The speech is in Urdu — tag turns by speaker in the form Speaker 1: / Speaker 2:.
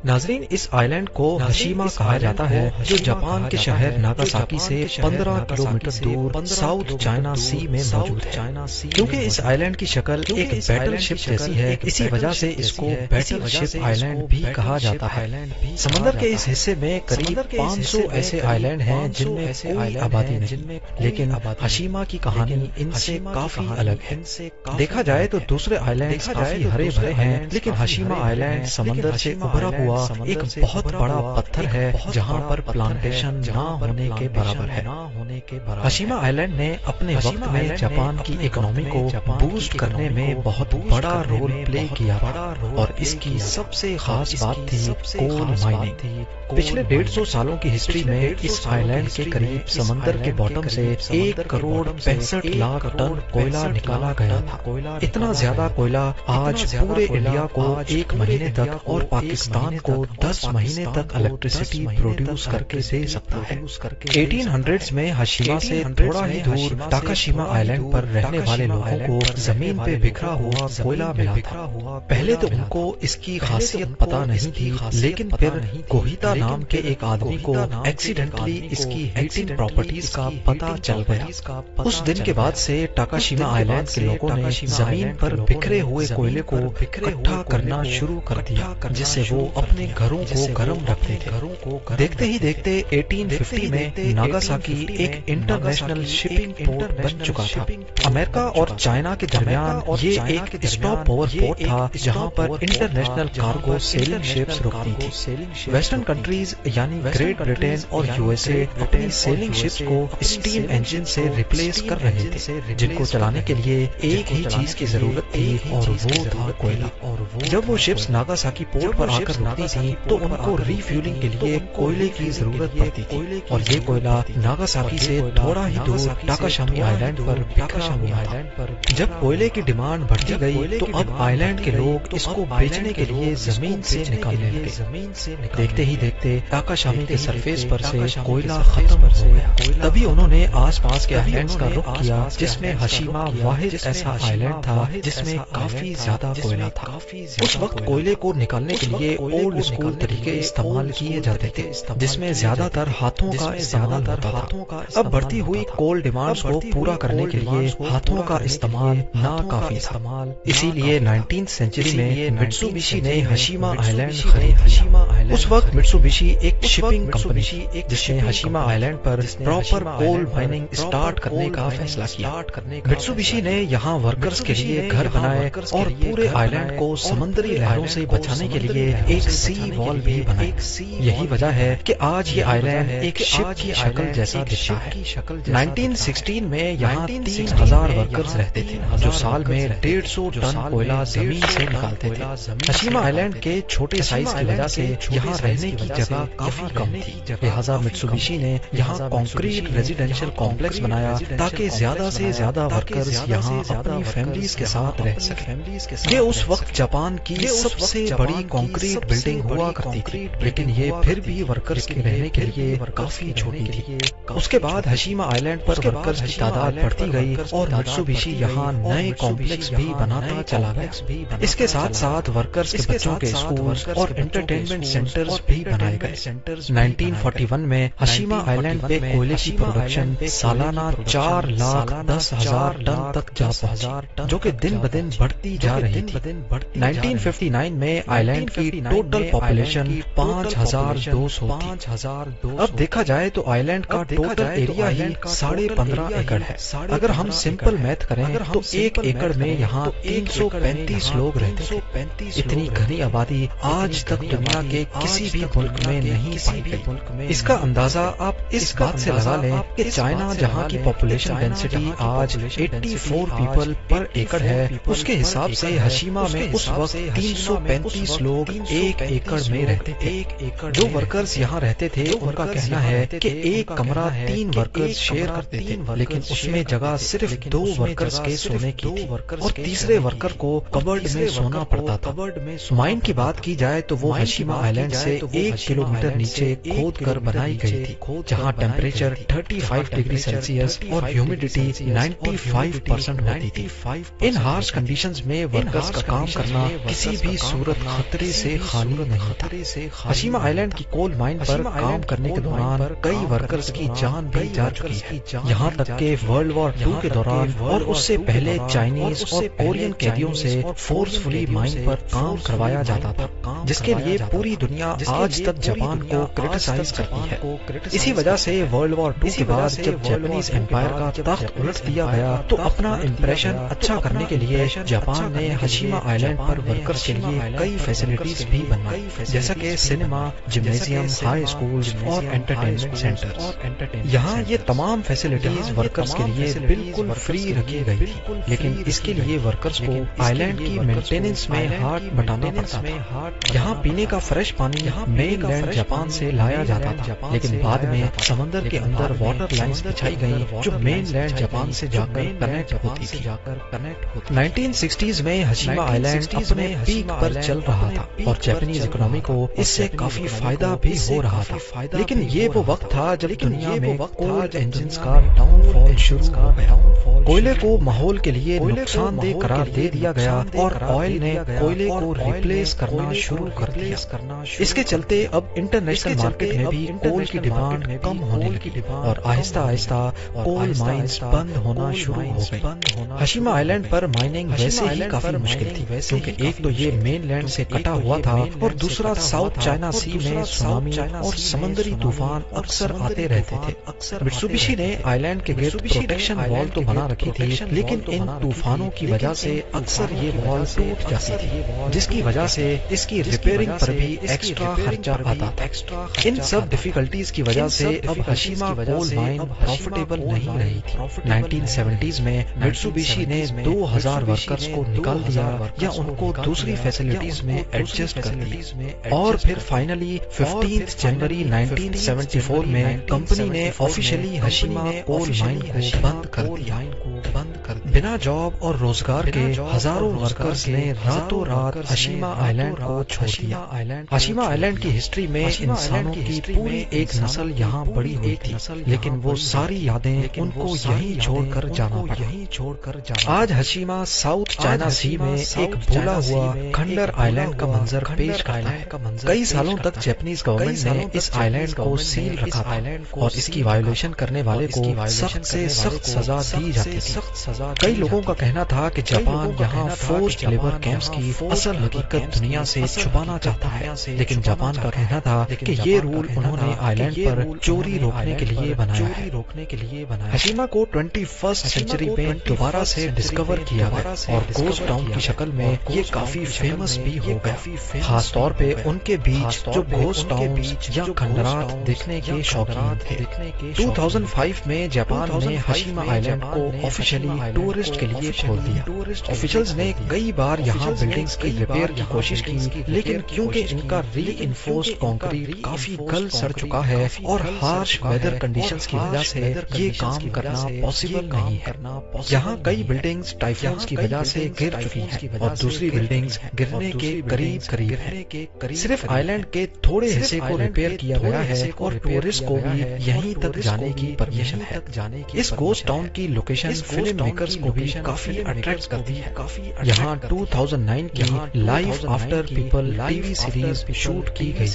Speaker 1: ناظرین، اس آئی لینڈ کو ہشیما کہا جاتا ہے جو جاپان کے شہر ناگاساکی سے 15 کلومیٹر دور ساؤتھ چائنا سی میں موجود ہے۔ کیونکہ اس آئی لینڈ کی شکل ایک بیٹل شپ جیسی ہے، اسی وجہ سے اس کو بیٹل شپ آئی لینڈ بھی کہا جاتا ہے۔ سمندر کے اس حصے میں قریب 500 ایسے آئی لینڈ ہیں جن میں کوئی آبادی نہیں، لیکن ہشیما کی کہانی ان سے کافی الگ ہے۔ دیکھا جائے تو دوسرے آئی لینڈ کافی ہرے بھرے ہیں، لیکن ہشیما آئی لینڈ سمندر سے ابھرا ہوا ایک بہت بڑا پتھر ہے جہاں پر پلانٹیشن نہ ہونے کے برابر ہے۔ ہشیما آئی لینڈ نے اپنے وقت میں جاپان کی اکنامی کو بوسٹ کرنے میں بہت بڑا رول پلے کیا تھا، اور اس کی سب سے خاص بات تھی کول مائننگ۔ پچھلے 150 سالوں کی ہسٹری میں اس آئی لینڈ کے قریب سمندر کے باٹم سے 1 کروڑ 65 لاکھ ٹن کوئلہ نکالا گیا تھا۔ اتنا زیادہ کوئلہ آج پورے انڈیا کو 1 مہینے تک اور پاکستان کو 10 مہینے تک الیکٹریسٹی پروڈیوس کر کے دے سکتا ہے۔ 1800s میں ہشیما سے تھوڑا ہی دور ٹاکاشیما آئی لینڈ پر رہنے والے لوگوں کو زمین پہ بکھرا ہوا کوئلہ ملا تھا۔ پہلے تو ان کو اس کی خاصیت پتہ نہیں تھی، لیکن پھر کوہیتا نام کے ایک آدمی کو ایکسیڈنٹلی اس کی ہیٹنگ پراپرٹیز کا پتہ چل گیا۔ اس دن کے بعد سے ٹاکاشیما آئی لینڈ کے لوگوں نے زمین پر بکھرے ہوئے کوئلے کو اکٹھا کرنا شروع کر دیا، جس سے وہ اپنے گھروں کو گرم رکھتے تھے۔ دیکھتے ہی دیکھتے 1850 میں ناگاساکی ایک انٹرنیشنل شپنگ پورٹ بن چکا تھا۔ امریکہ اور چائنا کے درمیان یہ ایک اسٹاپ اوور پورٹ تھا جہاں پر انٹرنیشنل کارگو سیلنگ شپس رکتی تھی۔ ویسٹرن کنٹریز یعنی گریٹ برٹن اور یو ایس اے اپنی سیلنگ شپس کو اسٹیم انجن سے ریپلیس کر رہے تھے، جن کو چلانے کے لیے ایک ہی چیز کی ضرورت تھی اور وہ تھا کوئلہ۔ جب وہ شپس ناگاساکی پورٹ پر آ کر رکتی تھی تو ان کو ری فیولنگ کے لیے کوئلے کی ضرورت پڑتی تھی، اور یہ کوئلہ ناگاساکی سے تھوڑا ہی دور ٹاکاشیما آئی لینڈ پر بکھرا ہوا تھا۔ جب کوئلے کی ڈیمانڈ بڑھتی گئی تو اب آئی لینڈ کے لوگ اس کو بیچنے کے لیے زمین سے نکالنے لگے۔ دیکھتے ہی دیکھتے ٹاکاشیما کے سرفیس پر سے کوئلہ ختم ہو گیا۔ تبھی انہوں نے آس پاس کے آئی لینڈز کا رخ کیا، جس میں ہشیما واحد ایسا آئی لینڈ تھا جس میں کافی زیادہ کوئلہ تھا۔ اس وقت کوئلے کو نکالنے کے لیے اولڈ اسکول طریقے استعمال کیے جاتے تھے، جس میں زیادہ تر ہاتھوں کا استعمال ہوتا تھا۔ اب بڑھتی ہوئی کول ڈیمانڈز کو پورا کرنے کے لیے ہاتھوں کا استعمال ناکافی تھا، اسی لیے 19th سینچری میں مٹسوبشی نے ہشیما آئی لینڈ خرید لیا۔ اس وقت مٹسوبشی ایک شپنگ کمپنی تھی جس نے ہشیما آئی لینڈ پر پراپر کول مائننگ اسٹارٹ کرنے کا فیصلہ کیا۔ مٹسوبشی نے یہاں ورکرز کے لیے گھر بنائے اور پورے آئی لینڈ کو سمندری لہروں سے بچانے کے لیے ایک سی وال بھی بنائی۔ یہی وجہ ہے کہ آج یہ آئی لینڈ ایک شپ کی شکل جیسا دکھتا ہے۔ 1916 میں یہاں 3000 ورکرز رہتے تھے جو سال میں 150 ٹن کوئلہ زمین سے نکالتے تھے۔ ہشیما آئی لینڈ کے چھوٹے سائز کی وجہ سے یہاں رہنے کی جگہ کافی کم تھی، لہٰذا مٹسوبشی نے یہاں کانکریٹ ریزیڈینشل کمپلیکس بنایا تاکہ زیادہ سے زیادہ ورکرز یہاں اپنی فیملیز کے ساتھ رہ سکیں۔ یہ اس وقت جاپان کی سب سے بڑی کانکریٹ بلڈنگ ہوا کرتی تھی، لیکن یہ پھر بھی ورکرز کے رہنے کے لیے کافی چھوٹی تھی۔ اس کے بعد ہشیما آئی لینڈ پر ورکرز کی تعداد بڑھتی گئی اور مٹسوبشی یہاں نئے کمپلیکس بھی بناتا چلا گیا۔ اس کے ساتھ ساتھ ورکرز کے بچوں کے اسکولز اور انٹرٹینمنٹ سینٹرز بھی بنائے گئے۔ 1941 میں ہشیما آئی لینڈ پہ کوئلے کی پروڈکشن سالانہ 4,10,000 ٹن تک جا پہنچی، جو کہ دن بدن بڑھتی جا رہی تھی۔ 1959 میں آئی لینڈ کی ٹوٹل پاپولیشن 5,200 تھی۔ اب دیکھا جائے تو آئی لینڈ کا ٹوٹل ایریا ہی 15.5 ایکڑ ہے۔ اگر ہم سمپل میتھ کریں تو 1 ایکڑ میں یہاں 335 لوگ رہتے تھے۔ اتنی گھنی آبادی آج تک دنیا کے کسی بھی ملک میں نہیں پائی گئی۔ اس کا اندازہ آپ اس بات سے لگا لیں کہ چائنا جہاں کی پاپولیشن ڈینسٹی آج 84 پیپل پر ایکڑ ہے، اس کے حساب سے ہشیما میں اس وقت 335 لوگ 1 ایکڑ میں رہتے تھے۔ جو ورکرز یہاں رہتے تھے ان کا کہنا ہے کہ ایک کمرہ 3 ورکرز شیئر کرتے تھے، لیکن اس میں جگہ صرف 2 ورکرز کے سونے کی تھی اور تیسرے ورکر کو کبرڈ میں سونا پڑتا تھا۔ مائن کی بات کی جائے تو وہ ہشیما آئی لینڈ سے 1 کلومیٹر نیچے کھود کر بنائی گئی تھی، جہاں ٹیمپریچر 35 ڈگری سیلسیس اور ہیومیڈیٹی 95% ہوتی تھی۔ ان ہارش کنڈیشنز میں ورکرز کا کام کرنا کسی بھی صورت خطرے سے خالی خطرہ نہیں تھا۔ ہشیما آئلینڈ کی کول مائن پر کام کرنے کے دوران کئی ورکرز کی جان بھی جا چکی ہے، یہاں تک کہ ورلڈ وار 2 کے دوران اور اس سے پہلے چائنیز اور کورین قیدیوں سے فورسفلی مائن پر کام کروایا جاتا تھا، جس کے لیے پوری دنیا آج تک جاپان کو کرٹیسائز کرتی ہے۔ اسی وجہ سے ورلڈ وار 2 کے بعد جب جاپانیز امپائر کا تخت الٹ دیا گیا تو اپنا امپریشن اچھا کرنے کے لیے جاپان نے ہشیما آئلینڈ پر ورکرز کے لیے کئی فیسلٹیز بھی بنوائی، جیسا کہ سینما، جمنیزیم، ہائی اسکولز اور انٹرٹینمنٹ سینٹرز۔ یہاں یہ تمام فیسلٹیز ورکرز کے لیے بالکل فری رکھی گئی تھی، لیکن اس کے لیے ورکرز کو آئلینڈ کی مینٹیننس میں ہاتھ بٹانا پڑتا تھا۔ یہاں پینے کا فریش پانی مین لینڈ جاپان سے لایا جاتا تھا، لیکن بعد میں سمندر کے اندر واٹر لائنز بچھائی گئیں جو مین لینڈ جاپان سے جا کر کنیکٹ ہوتی تھی۔ 1960s میں ہشیما آئلینڈ اپنے پیک پر چل رہا تھا اور جاپانیز اکنامی کو اس سے کافی فائدہ بھی ہو رہا تھا، لیکن یہ وہ وقت تھا جب دنیا میں کول انجنز کا ڈاؤن فال شروع ہو گیا۔ کوئلے کو ماحول کے لیے نقصان دہ قرار دے دیا گیا اور آئل نے کوئلے کو ریپلیس کرنا شروع کر دیا۔ اس کے چلتے اب انٹرنیشنل مارکیٹ میں بھی کول کی ڈیمانڈ کم ہونے لگی اور آہستہ آہستہ کول مائنز بند ہونا شروع ہو گئی۔ ہشیما آئلینڈ پر مائننگ ویسے ہی کافی مشکل تھی، کیونکہ ایک تو یہ مین لینڈ سے کٹا ہوا تھا اور دوسرا ساؤتھ چائنا سی میں سونامی اور سمندری طوفان اکثر آتے رہتے تھے۔ مٹسوبشی نے آئلینڈ کے گرد پروٹیکشن وال تو بنا رکھی تھی، لیکن ان طوفانوں کی وجہ سے اکثر یہ وال ٹوٹ جاتی تھی، جس کی وجہ سے اس کی ریپیئرنگ پر بھی ایکسٹرا خرچہ آتا تھا۔ ان سب ڈیفیکلٹیز کی وجہ سے اب ہشیما کول مائن پروفیٹیبل نہیں رہی تھی۔ 1970s میں مٹسوبشی نے 2000 ورکرز کو نکال دیا یا ان کو دوسری فیسلٹیز میں ایڈجسٹ کر دیا، اور پھر فائنلی 15 جنوری 1974 میں کمپنی نے آفیشلی ہشیما کول مائن کو بند کر دیا۔ بنا جاب اور روزگار کے ہزاروں ورکرز نے راتوں رات ہشیما آئلینڈ کو چھوڑ دیا۔ ہشیما آئلینڈ کی ہسٹری میں انسانوں کی پوری ایک نسل یہاں بڑی ہوئی تھی، لیکن وہ ساری یادیں ان کو یہیں چھوڑ کر جانا پڑا۔ آج ہشیما ساؤتھ چائنا سی میں ایک بھولا ہوا کھنڈر آئلینڈ کا منظر پیش کرتا ہے۔ کئی سالوں تک جاپانیز گورنمنٹ نے اس آئلینڈ کو سیل رکھا تھا اور اس کی وائلیشن کرنے والے کو سخت سے سخت سزا دی جاتی تھی۔ کئی لوگوں کا کہنا تھا کہ جاپان یہاں فورسڈ لیبر کیمپس کی اصل حقیقت دنیا سے چھپانا چاہتا ہے، لیکن جاپان کا کہنا تھا کہ یہ رول انہوں نے آئلینڈ پر چوری روکنے کے لیے بنایا ہے۔ ہشیما کو 21 سینچری میں دوبارہ سے ڈسکور کیا گیا اور گھوسٹ ٹاؤن کی شکل میں یہ کافی فیمس بھی ہو گیا، خاص طور پہ ان کے بیچ جو گھوسٹ ٹاؤن یا کھنڈرات دیکھنے کے شوقین تھے۔ 2005 میں جاپان نے ہشیما آئلینڈ کو آفیشلی ٹورسٹ کے لیے کھول دیا۔ آفیشلز نے کئی بار یہاں بلڈنگز کی ریپیئر کی کوشش کی، لیکن کیونکہ ان کا ری انفورسڈ کانکریٹ کافی گل سڑ چکا ہے اور ہارش ویدر کنڈیشنز کی وجہ سے یہ کام کرنا پاسبل نہیں ہے۔ یہاں کئی بلڈنگز ٹائفونز کی وجہ سے گر چکی ہیں اور دوسری بلڈنگز گرنے کے قریب ہیں۔ صرف آئلینڈ کے تھوڑے حصے کو ریپیئر کیا گیا ہے اور ٹورسٹ کو بھی یہیں تک جانے کی پرمیشن ہے۔ اس گھوسٹ ٹاؤن کی لوکیشن فلم میکرز کو بھی کافی اٹریکٹ کرتی ہے۔ یہاں 2009 کی life after people T V series shoot کی گئی۔